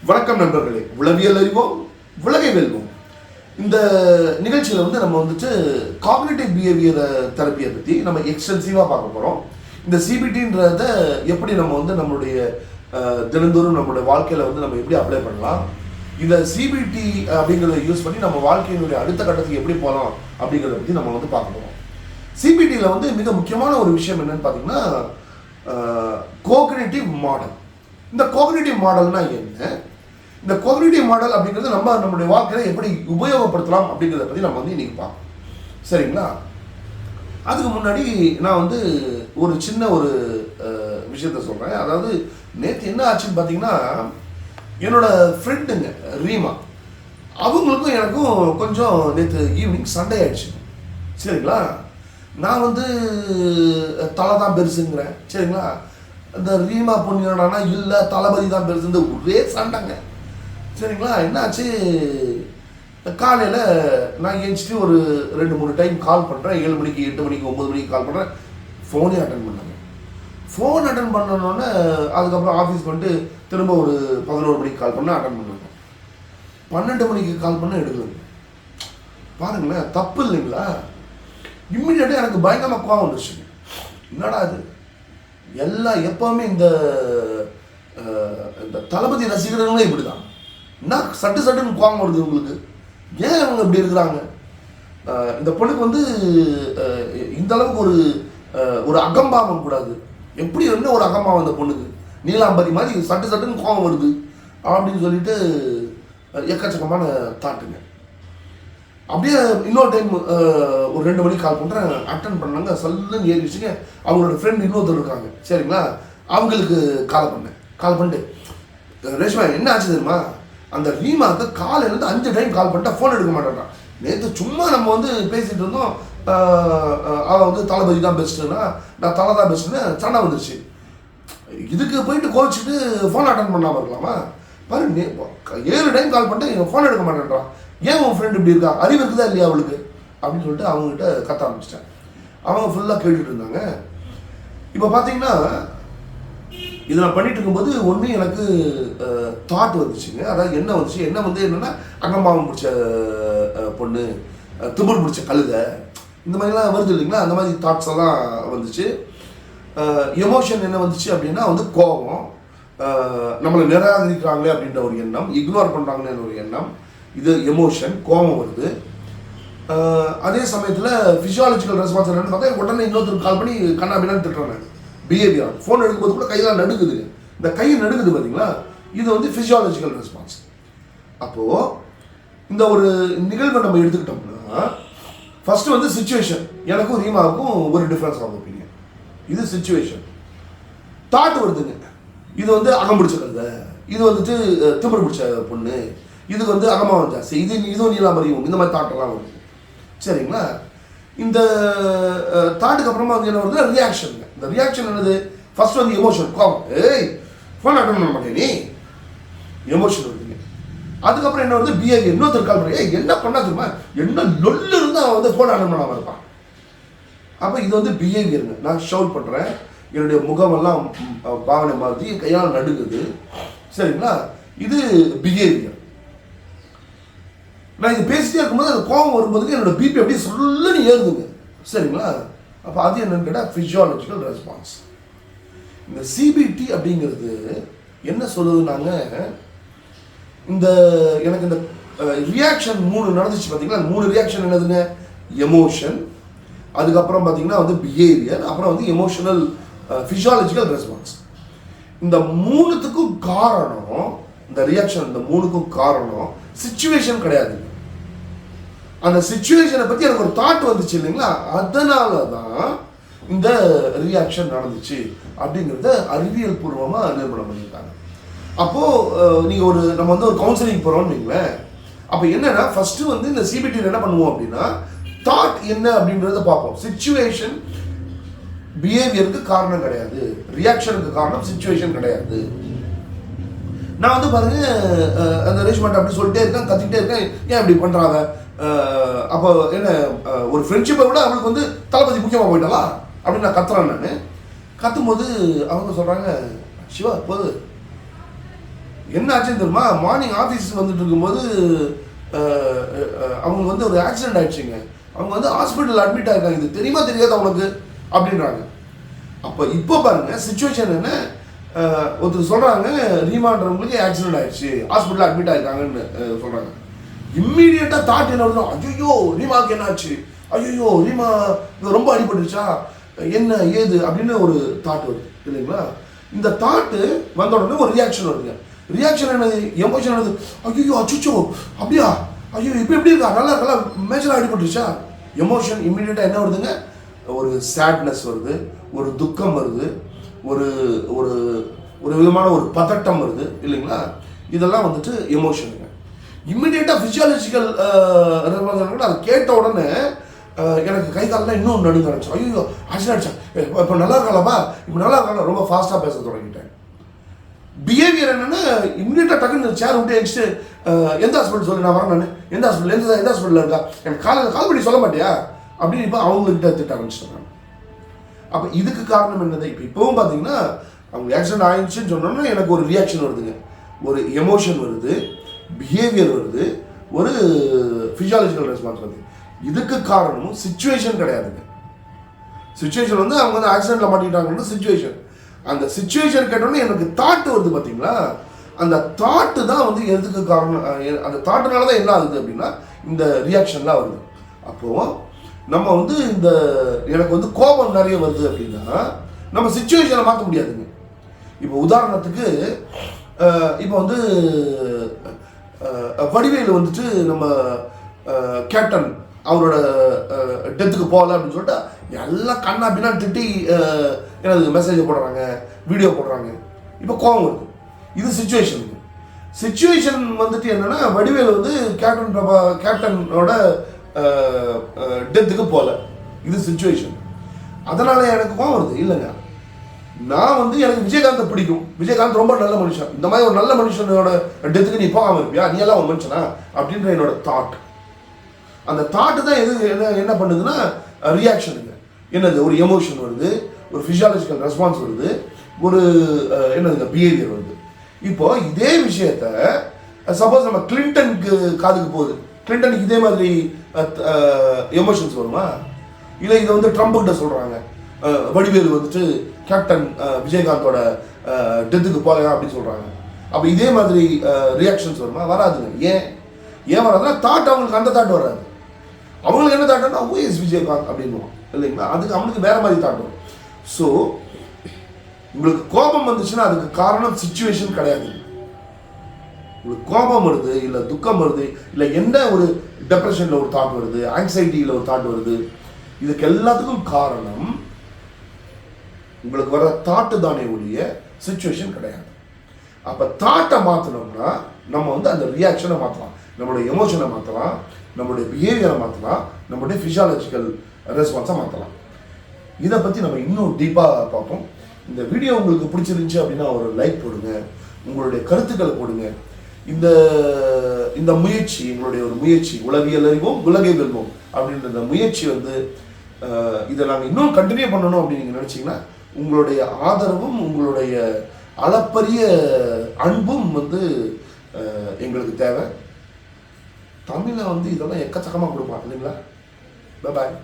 வணக்கம் நண்பர்களே, உளவியல் அறிவோம் உலகை வெல்வோம். இந்த நிகழ்ச்சியில் நம்ம வந்துட்டு காக்னிட்டிவ் பிஹேவியர் தெரப்பியை பற்றி நம்ம எக்ஸ்டென்சிவாக பார்க்க போகிறோம். இந்த சிபிடின்றத எப்படி நம்ம நம்மளுடைய தினந்தோறும் நம்மளுடைய வாழ்க்கையில் நம்ம எப்படி அப்ளை பண்ணலாம், இந்த சிபிடி அப்படிங்கிறத யூஸ் பண்ணி நம்ம வாழ்க்கையினுடைய அடுத்த கட்டத்துக்கு எப்படி போகலாம் அப்படிங்கிறத பற்றி நம்ம பார்க்க போகிறோம். சிபிடியில் மிக முக்கியமான ஒரு விஷயம் என்னன்னு பார்த்தீங்கன்னா கோக்னிட்டிவ் மாடல். இந்த கோக்னிட்டிவ் மாடல்னா என்ன, இந்த கோக்னிட்டிவ் மாடல் அப்படிங்கிறது நம்மளுடைய வாழ்க்கையில எப்படி உபயோகப்படுத்தலாம் அப்படிங்கிறத பற்றி நம்ம இன்னைக்கு பார்ப்போம். சரிங்களா? அதுக்கு முன்னாடி நான் ஒரு சின்ன ஒரு விஷயத்த சொல்கிறேன். அதாவது நேற்று என்ன ஆச்சுன்னு பார்த்தீங்கன்னா, என்னோட ஃப்ரெண்டுங்க ரீமா, அவங்களுக்கும் எனக்கும் கொஞ்சம் நேற்று ஈவினிங் சண்டே ஆயிடுச்சு. சரிங்களா? நான் தலை தான் பெருசுங்கிறேன். சரிங்களா? இந்த ரீமா பொண்ணு என்னன்னா இல்லை தளபதி தான் பெருசு, ஒரே சண்டைங்க. சரிங்களா? என்னாச்சு, காலையில் நான் ஏஞ்சிட்டு ஒரு 2-3 டைம் கால் பண்ணுறேன். 7 மணிக்கு 8 மணிக்கு 9 மணிக்கு கால் பண்ணுறேன். ஃபோனே அட்டன் பண்ணாங்க. ஃபோன் அட்டன் பண்ணணுன்னே அதுக்கப்புறம் ஆஃபீஸ் பண்ணிட்டு திரும்ப ஒரு 11 மணிக்கு கால் பண்ணால் அட்டன் பண்ணாங்க. 12 மணிக்கு கால் பண்ண எடுக்கலைங்க. பாருங்களேன், தப்பு இல்லைங்களா? இம்மிடியேட்டாக எனக்கு பயங்கரமாக கோவம் வந்துருச்சுங்க. என்னடா இது, எல்லாம் எப்போவுமே இந்த தளபதி ரசிகர்களும் இப்படி தான். என்ன சட்டுன்னு கோவம் வருது உங்களுக்கு? ஏன் அவங்க இப்படி இருக்கிறாங்க? இந்த பொண்ணுக்கு இந்த அளவுக்கு ஒரு அகம்பாவம் கூடாது. எப்படி என்ன ஒரு அகம்பாவம் இந்த பொண்ணுக்கு? நீலாம்பரி மாதிரி சட்டுன்னு கோவம் வருது அப்படின்னு சொல்லிட்டு எக்கச்சக்கமான தாட்டுங்க. அப்படியே இன்னொரு டைம் ஒரு 2 மணிக்கு கால் பண்ணுறேன், அட்டன் பண்ணாங்க. சல்லுன்னு ஏறிடுச்சுங்க. அவங்களோட ஃப்ரெண்ட் இன்னொருத்தர் இருக்காங்க. சரிங்களா? அவங்களுக்கு கால் பண்ணிட்டு, ரேஷ்மா என்ன ஆச்சு தெரியுமா, அந்த ரீமாவுக்கு காலையிலேருந்து 5 டைம் கால் பண்ணிட்டா ஃபோன் எடுக்க மாட்டேன்றான். நேற்று சும்மா நம்ம பேசிகிட்டு இருந்தோம். அவன் தளபதி தான் பெஸ்ட்டுன்னா நான் தலை தான் பெஸ்ட்டுன்னு சண்டை வந்துருச்சு. இதுக்கு போயிட்டு கோச்சிட்டு ஃபோன் அட்டன் பண்ணாமல் இருக்கலாமா? பாரு, 7 டைம் கால் பண்ணிட்டு எங்கள் ஃபோன் எடுக்க மாட்டேன்றான். ஏன் உன் ஃப்ரெண்ட் இப்படி இருக்கா, அறிவு இருக்குதா இல்லையா அவளுக்கு அப்படின்னு சொல்லிட்டு அவங்ககிட்ட கத்த ஆரம்பிச்சிட்டேன். அவங்க ஃபுல்லாக கேட்டுட்டு இருந்தாங்க. இப்போ பார்த்தீங்கன்னா இதை நான் பண்ணிட்டு இருக்கும்போது ஒன்று எனக்கு தாட் வந்துச்சுங்க. அதாவது என்ன வந்துச்சு, என்னன்னா அகம்பாவம் பிடிச்ச பொண்ணு, திமிர் பிடிச்ச கழுதை, இந்த மாதிரிலாம் வருது இல்லைங்களா? அந்த மாதிரி தாட்ஸ் எல்லாம் வந்துச்சு. எமோஷன் என்ன வந்துச்சு அப்படின்னா கோபம், நம்மளை நிராகரிக்கிறாங்களே அப்படின்ற ஒரு எண்ணம், இக்னோர் பண்ணுறாங்களேன்னு ஒரு எண்ணம், இது எமோஷன், கோபம் வருது. அதே சமயத்தில் ஃபிசியாலஜிக்கல் ரெஸ்பான்ஸ் என்னன்னு பார்த்தா உடனே இன்னொருத்தருக்கு கால் பண்ணி கண்ணா பின்னான்னு திட்டுறாங்க. பிஹேவியர் ஃபோன் எடுக்கும்போது கூட கையெல்லாம் நடுக்குது. இந்த கை நடுக்குது பார்த்தீங்களா, இது ஃபிசியாலஜிக்கல் ரெஸ்பான்ஸ். அப்போது இந்த ஒரு நிகழ்வை நம்ம எடுத்துக்கிட்டோம்னா, ஃபர்ஸ்ட் சிச்சுவேஷன், எனக்கும் ரீமாவுக்கும் ஒரு டிஃப்ரென்ஸ் ஆகும் ஒப்பீனியன். இது சிச்சுவேஷன். தாட் வருதுங்க, இது அகம் பிடிச்ச கழுதை, இது திமிர் பிடிச்ச பொண்ணு, இதுக்கு அகமாவும் ஜாஸ்தி, இதுவும் நீலாம்பரியும், இந்த மாதிரி தாட்டெல்லாம் வருது. சரிங்களா? இந்த தாட்டுக்கு அப்புறமா என்ன வருது, ரியாக்ஷன். இந்த ரியாக்ஷன் என்னது, ஃபர்ஸ்ட் எமோஷன், கோபம், ஏய் ஃபோன் அட்டன் பண்ண மாட்டேன் நீ, எமோஷன் வருதுங்க. அதுக்கப்புறம் என்ன வருது, பிஹேவியர். இன்னொருத்தர் கால் பண்ணி, ஏய் என்ன பண்ணா தெரியுமா, என்ன லொல்லு இருந்தால் அவன் ஃபோன் அட்டன் பண்ணாமல் இருப்பான். அப்போ இது பிஹேவியருங்க. நான் ஷவுட் பண்ணுறேன், என்னுடைய முகமெல்லாம் பாவனை மாதிரி, கையால் நடுங்குது. சரிங்களா? இது பிஹேவியர். நான் இது பேசிட்டே இருக்கும்போது அந்த கோபம் வரும்போது என்னோட பிபி அப்படியே சொல்லுன்னு ஏறுதுங்க. சரிங்களா? அப்போ அது என்னன்னு கேட்டால் ஃபிசியாலஜிக்கல் ரெஸ்பான்ஸ். இந்த சிபிடி அப்படிங்கிறது என்ன சொல்லுதுனாங்க, எனக்கு இந்த ரியாக்ஷன் 3 நடந்துச்சு பார்த்தீங்களா. 3 ரியாக்ஷன் என்னதுங்க, எமோஷன், அதுக்கப்புறம் பார்த்தீங்கன்னா பிஹேவியர், அப்புறம் எமோஷனல் ஃபிசியாலஜிக்கல் ரெஸ்பான்ஸ். இந்த 3த்துக்கும் காரணம், இந்த ரியாக்ஷன், இந்த 3க்கும் காரணம் சிச்சுவேஷன் கிடையாது. அந்த சிச்சுவேஷனை பற்றி எனக்கு ஒரு தாட் வந்துச்சு இல்லைங்களா, அதனால தான் இந்த ரியாக்ஷன் நடந்துச்சு அப்படிங்கிறத அறிவியல் பூர்வமாக நிரூபணம் பண்ணியிருக்காங்க. அப்போது நீங்கள் நம்ம ஒரு கவுன்சிலிங் போகிறோம்னு வைங்களேன். அப்போ என்னன்னா ஃபஸ்ட்டு இந்த சிபிடியில் என்ன பண்ணுவோம் அப்படின்னா, தாட் என்ன அப்படின்றத பார்ப்போம். சிச்சுவேஷன் பிஹேவியருக்கு காரணம் கிடையாது, ரியாக்ஷனுக்கு காரணம் சிச்சுவேஷன் கிடையாது. நான் பாருங்க, அந்த ரேஷ்மாட்ட அப்படி சொல்லிட்டே இருக்கேன், கத்திக்கிட்டே இருக்கேன், ஏன் இப்படி பண்ணுறாங்க, அப்போ என்ன ஒரு ஃப்ரெண்ட்ஷிப்பை விட அவங்களுக்கு தளபதி முக்கியமாக போயிட்டாலா அப்படின்னு நான் கத்துறேன். நான் கத்தும்போது அவங்க சொல்கிறாங்க, சிவா போது என்ன ஆச்சுன்னு தெரியுமா, மார்னிங் ஆஃபீஸ் வந்துட்டு இருக்கும்போது அவங்க வந்து ஒரு ஆக்சிடென்ட் ஆயிடுச்சுங்க. அவங்க வந்து ஹாஸ்பிட்டல் அட்மிட் ஆகிருக்காங்க. இது தெரியுமா தெரியாது அவனுக்கு அப்படின்றாங்க. அப்போ இப்போ பாருங்க சுச்சுவேஷன் என்ன, ஒருத்தர் சொல்கிறாங்க ரீமான்றவங்களுக்கு ஆக்சிடென்ட் ஆயிடுச்சு, ஹாஸ்பிட்டலில் அட்மிட் ஆகிருக்காங்கன்னு சொல்கிறாங்க. இம்மீடியட்டாக தாட் என்ன வருது, ஐயோ ரீமாவுக்கு என்ன ஆச்சு, ஐயோ ரீமா ரொம்ப அடிபட்டுருச்சா, என்ன ஏது அப்படின்னு ஒரு தாட் வருது இல்லைங்களா. இந்த தாட்டு வந்த உடனே ஒரு ரியாக்ஷன் வருதுங்க. ரியாக்ஷன் என்னது, எமோஷன் என்னது, ஐயோ அச்சுச்சோ அப்படியா, ஐயோ இப்போ எப்படி இருக்கா, நல்லா இருக்கா, மேஜராக அடிபட்டுருச்சா. எமோஷன் இம்மீடியட்டாக என்ன வருதுங்க, ஒரு சேட்னஸ் வருது, ஒரு துக்கம் வருது, ஒரு ஒரு ஒரு விதமான ஒரு பதட்டம் வருது இல்லைங்களா. இதெல்லாம் வந்துட்டு எமோஷனுங்க. இம்மிடியேட்டாக ஃபிசியாலஜிக்கல் ரெஸ்பான்ஸ் அதை கேட்ட உடனே எனக்கு கை காலெலாம் இன்னும் நடுங்க ஆரம்பிச்சு. ஐயோ ஆக்சிடென்ட் இப்போ நல்லா இருக்காளப்பா, இப்போ நல்லா இருக்கால, ரொம்ப ஃபாஸ்ட்டாக பேச தொடங்கிட்டேன். பிஹேவியர் என்னென்னா இம்மிடியேட்டாக டக்குன்னு சேர் விட்டு எக்ஸ்ட்டு எந்த ஹாஸ்பிட்டல் சொல்லி நான் வரேன், நான் எந்த ஹாஸ்பிட்டல் எந்த ஹாஸ்பிட்டலில் இருக்கா, எனக்கு கால் பண்ணி சொல்ல மாட்டியா அப்படின்னு இப்போ அவங்ககிட்ட திட்ட ஆரம்பிச்சிட்டாங்க. அப்போ இதுக்கு காரணம் என்னது, இப்போவும் பார்த்தீங்கன்னா அவங்க ஆக்சிடென்ட் ஆயிடுச்சுன்னு சொன்னோன்னா எனக்கு ஒரு ரியாக்ஷன் வருதுங்க, ஒரு எமோஷன் வருது, பிஹேவியர் வருது, ஒரு ஃபிசியாலஜிக்கல் ரெஸ்பான்ஸ் வருது. இதுக்கு காரணமும் சிச்சுவேஷன் கிடையாதுங்க. சிச்சுவேஷன் வந்து அவங்க வந்து ஆக்சிடென்ட்ல மாட்டிக்கிட்டாங்கன்னு சிச்சுவேஷன். அந்த சிச்சுவேஷன் கேட்டோன்னே எனக்கு தாட் வருது பார்த்தீங்களா, அந்த தாட்டு தான் வந்து எதுக்கு காரணம், அந்த தாட்டுனால தான் என்ன ஆகுது அப்படின்னா இந்த ரியாக்ஷன்லாம் வருது. அப்போது நம்ம வந்து இந்த எனக்கு வந்து கோபம் நிறைய வருது அப்படின்னா நம்ம சிச்சுவேஷனை மாற்ற முடியாதுங்க. இப்போ உதாரணத்துக்கு இப்போ வந்து வடிவேலு வந்துட்டு நம்ம கேப்டன் அவரோட டெத்துக்கு போகல அப்படின்னு சொல்லிட்டு எல்லாம் கண்ணா பின்னா திட்டி எனது மெசேஜ் போடுறாங்க, வீடியோ போடுறாங்க. இப்போ கோபம் வருது, இது சிச்சுவேஷனுக்கு. சிச்சுவேஷன் வந்துட்டு என்னன்னா வடிவேலு வந்து கேப்டனோட டெத்துக்கு போகல, இது சிச்சுவேஷன். அதனால எனக்கு கோபம் வருது இல்லைங்க. நான் வந்து எனக்கு விஜயகாந்தை பிடிக்கும், விஜயகாந்த் ரொம்ப நல்ல மனுஷன், இந்த மாதிரி ஒரு நல்ல மனுஷனோட டெத்துக்கு நீ போகாமல் இருப்பியா, நீ எல்லாம் ஒரு மனுஷனா அப்படின்ற என்னோட தாட். அந்த தாட்டு தான் எது என்ன பண்ணுதுன்னா ரியாக்ஷனுங்க. என்னது, ஒரு எமோஷன் வருது, ஒரு ஃபிசியாலஜிக்கல் ரெஸ்பான்ஸ் வருது, ஒரு என்னதுங்க பிஹேவியர் வருது. இப்போ இதே விஷயத்த சப்போஸ் நம்ம கிளின்டனுக்கு காதுக்கு போகுது, கிளின்டனுக்கு இதே மாதிரி எமோஷன்ஸ் வருமா? இல்லை இதை வந்து ட்ரம்ப் கிட்ட சொல்கிறாங்க, வடிவேலு வந்துட்டு கேப்டன் விஜயகாந்தோட டெத்துக்கு போகலாம் அப்படின்னு சொல்கிறாங்க. அப்போ இதே மாதிரி ரியாக்ஷன்ஸ் வருமா? வராதுங்க. ஏன் வராதுன்னா தாட் அவங்களுக்கு அந்த தாட் வராது. அவங்களுக்கு என்ன தாட்னா ஹூ இஸ் விஜயகாந்த் அப்படின்னுவான் இல்லைங்களா. அதுக்கு அவனுக்கு வேற மாதிரி தாட் வரும். ஸோ உங்களுக்கு கோபம் வந்துச்சுன்னா அதுக்கு காரணம் சிச்சுவேஷன் கிடையாது. உங்களுக்கு கோபம் வருது, இல்லை துக்கம் வருது, இல்லை என்ன ஒரு டிப்ரெஷனில் ஒரு தாட் வருது, ஆங்ஸைட்டியில் ஒரு தாட் வருது, இதுக்கு எல்லாத்துக்கும் காரணம் உங்களுக்கு வர தாட்டு தானே ஒழிய சிச்சுவேஷன் கிடையாது. அப்போ தாட்டை மாற்றினோம்னா நம்ம வந்து அந்த ரியாக்ஷனை மாற்றலாம், நம்மளுடைய எமோஷனை மாற்றலாம், நம்மளுடைய பிஹேவியரை மாற்றலாம், நம்மளுடைய ஃபிசியாலஜிக்கல் ரெஸ்பான்ஸை மாற்றலாம். இதை பற்றி நம்ம இன்னும் டீப்பாக பார்ப்போம். இந்த வீடியோ உங்களுக்கு பிடிச்சிருந்துச்சு அப்படின்னா ஒரு லைக் போடுங்க, உங்களுடைய கருத்துக்களை போடுங்க. இந்த இந்த முயற்சி எங்களுடைய ஒரு முயற்சி, உலகியல் அறிவோம் உலகை வெல்வோம் அப்படின்ற இந்த முயற்சி வந்து இதை நாங்கள் இன்னும் கண்டினியூ பண்ணணும் அப்படின்னு நீங்கள் நினச்சிங்கன்னா உங்களுடைய ஆதரவும் உங்களுடைய அளப்பரிய அன்பும் வந்து எங்களுக்கு தேவை. தமிழை வந்து இதெல்லாம் எக்கச்சக்கமாக கொடுப்பாங்க இல்லைங்களா. பாய்.